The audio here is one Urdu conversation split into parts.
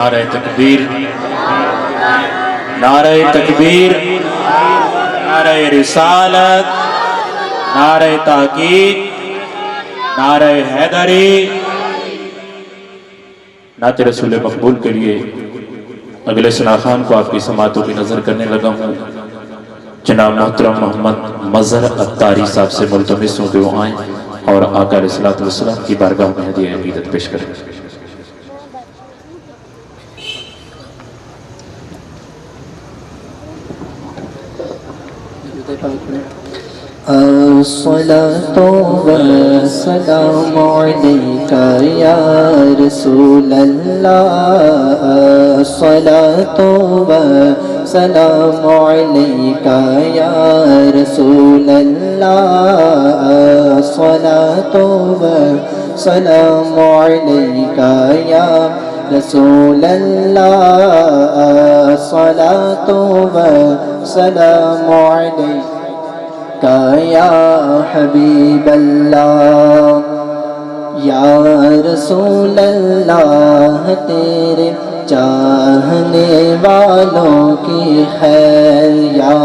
نعرہ تکبیر، نعرہ تکبیر، نعرہ رسالت، نعرہ تاکید، نعرہ حیدری۔ نعت رسول مقبول کے لیے اگلے ثنا خان کو آپ کی سماعتوں کی نظر کرنے لگا ہوں۔ جناب محترم محمد مظہر عطاری صاحب سے ملتمس ہوں کہ وہ آئیں اور آقا علیہ الصلوۃ والسلام کی بارگاہ میں ہدیہ عقیدت پیش کریں۔ الصلاة والسلام عليك يا رسول الله، الصلاة والسلام عليك يا رسول الله، الصلاة والسلام عليك يا رسول الله، الصلاة والسلام عليك یا حبیب اللہ، یا رسول اللہ، تیرے چاہنے والوں کی خیر، یا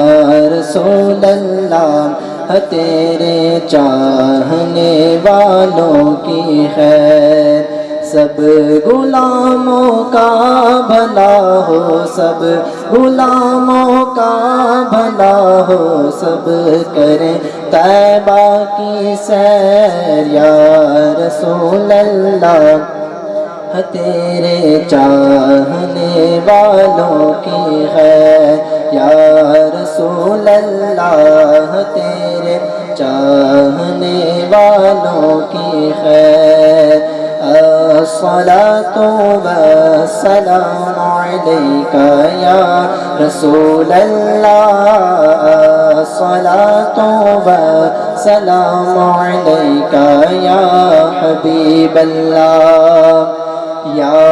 رسول اللہ، تیرے چاہنے والوں کی خیر، سب غلاموں کا بھلا ہو، سب غلاموں کا بھلا ہو، سب کریں طیبہ کی سیر، یا رسول اللہ، تیرے چاہنے والوں کی خیر، یا رسول اللہ، تیرے چاہنے والوں کی خیر، الصلاة والسلام عليك يا رسول الله، الصلاة والسلام عليك يا حبيب الله، يا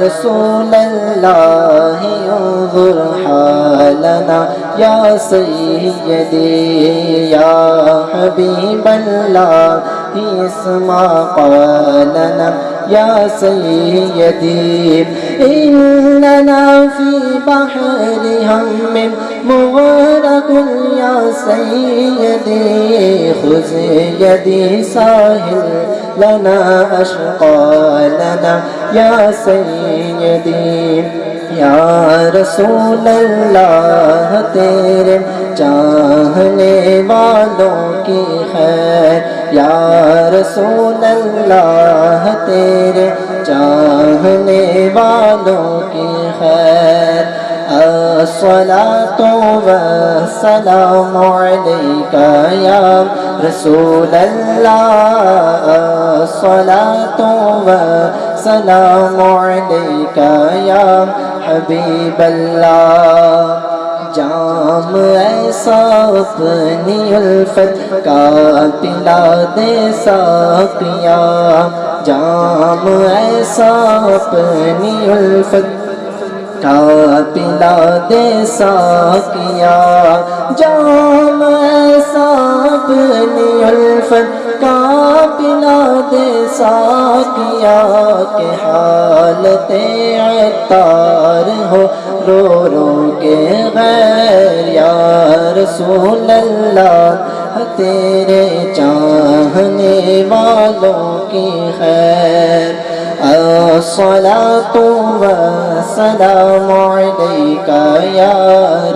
رسول الله انظر حالنا يا سيدي، يا حبيب الله اسمع قالنا يا سيدي، إننا في بحر هم مغرق يا سيدي، خذ يدي ساحل لنا أشقالنا يا سيدي، یا رسول اللہ، تیرے چاہنے والوں کی خیر، یا رسول اللہ، تیرے چاہنے والوں کی خیر، الصلاة والسلام علیک یا رسول اللہ، الصلاة والسلام علیک یا حبیب اللہ، جام ایسا اپنی الفت کا پلا دے ساقیا، جام ایسا اپنی الفت کا پلا دے ساقیا، جام ایسا اپنی الفت کا پلا دے ساقیا، کہ حالت عطار ہو رو رو کے غیر، یا رسول اللہ، تیرے چاہنے والوں کی خیر، الصلاة والسلام عليك يا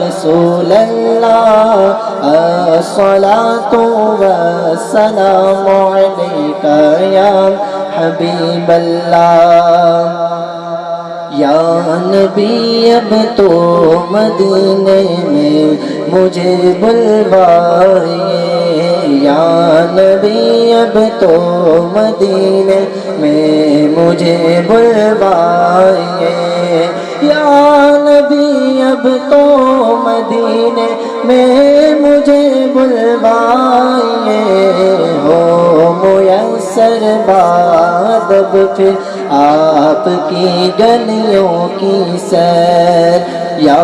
رسول الله، الصلاة والسلام عليك يا حبيب الله، یا نبی اب تو مدینے میں مجھے بلوائیے، یا نبی اب تو مدینے میں مجھے بلوائیے، یا نبی اب تو مدینے میں مجھے بلوائیے، ہو میسر بعد اب پھر آپ کی گلیوں کی سیر، یا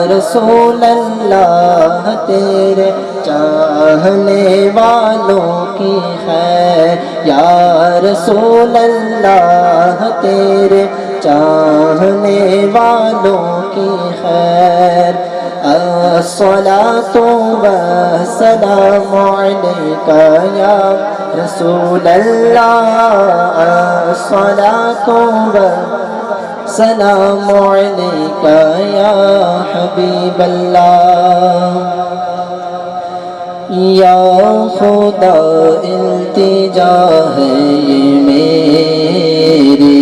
رسول اللہ، تیرے چاہنے والوں کی خیر، یا رسول اللہ، تیرے چاہنے والوں کی خیر الصلاۃ والسلام علیک یا رسول اللہ الصلاۃ والسلام علیک یا حبیب اللہ یا خدا التجا ہے یہ میری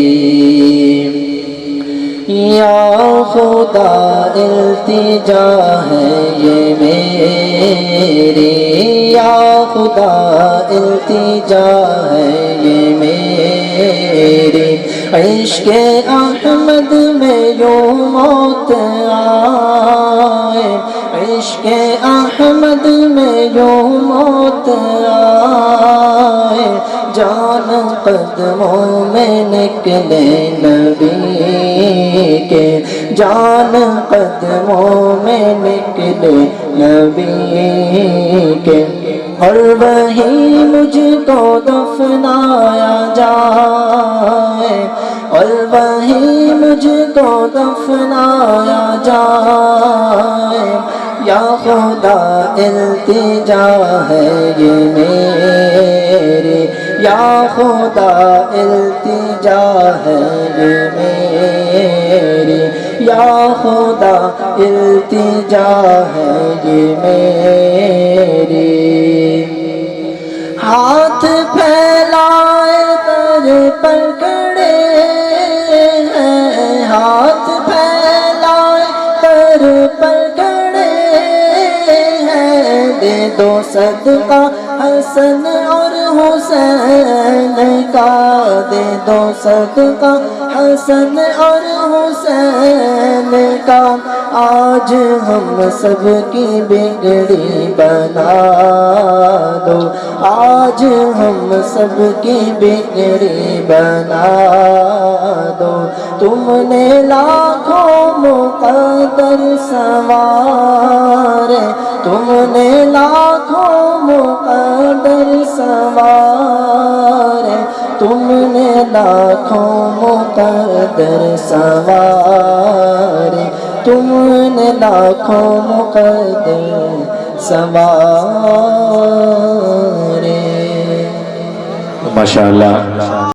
یا خدا التجا ہے یہ میری یا خدا التجا ہے یہ میری عشق احمد میں یوں موت آئے عشق احمد میں یوں موت آئے جان قدموں میں نکلے نبی کے جان قدموں میں نکلے نبی کے اور وہی مجھ کو دفنایا جائے اور وہی مجھ کو دفنایا جائے یا خدا التجا ہے یہ میری یا خدا التجا ہے یہ میری یا خدا التجا ہے یہ میری ہاتھ پھیلائے در پر کھڑے ہیں ہاتھ پھیلائے در پر کھڑے ہیں دے دو صدقہ حسن اور حسین کا دے دو صدقہ حسن اور حسین کا آج ہم سب کی بگڑی بنا دو آج ہم سب کی بگڑی بنا دو تم نے لاکھوں مقدر سوارے تم نے لاکھوں مقدر سوارے تم نے لاکھوں مقدر سوارے تم نے لاکھوں مقدر سوارے ماشاءاللہ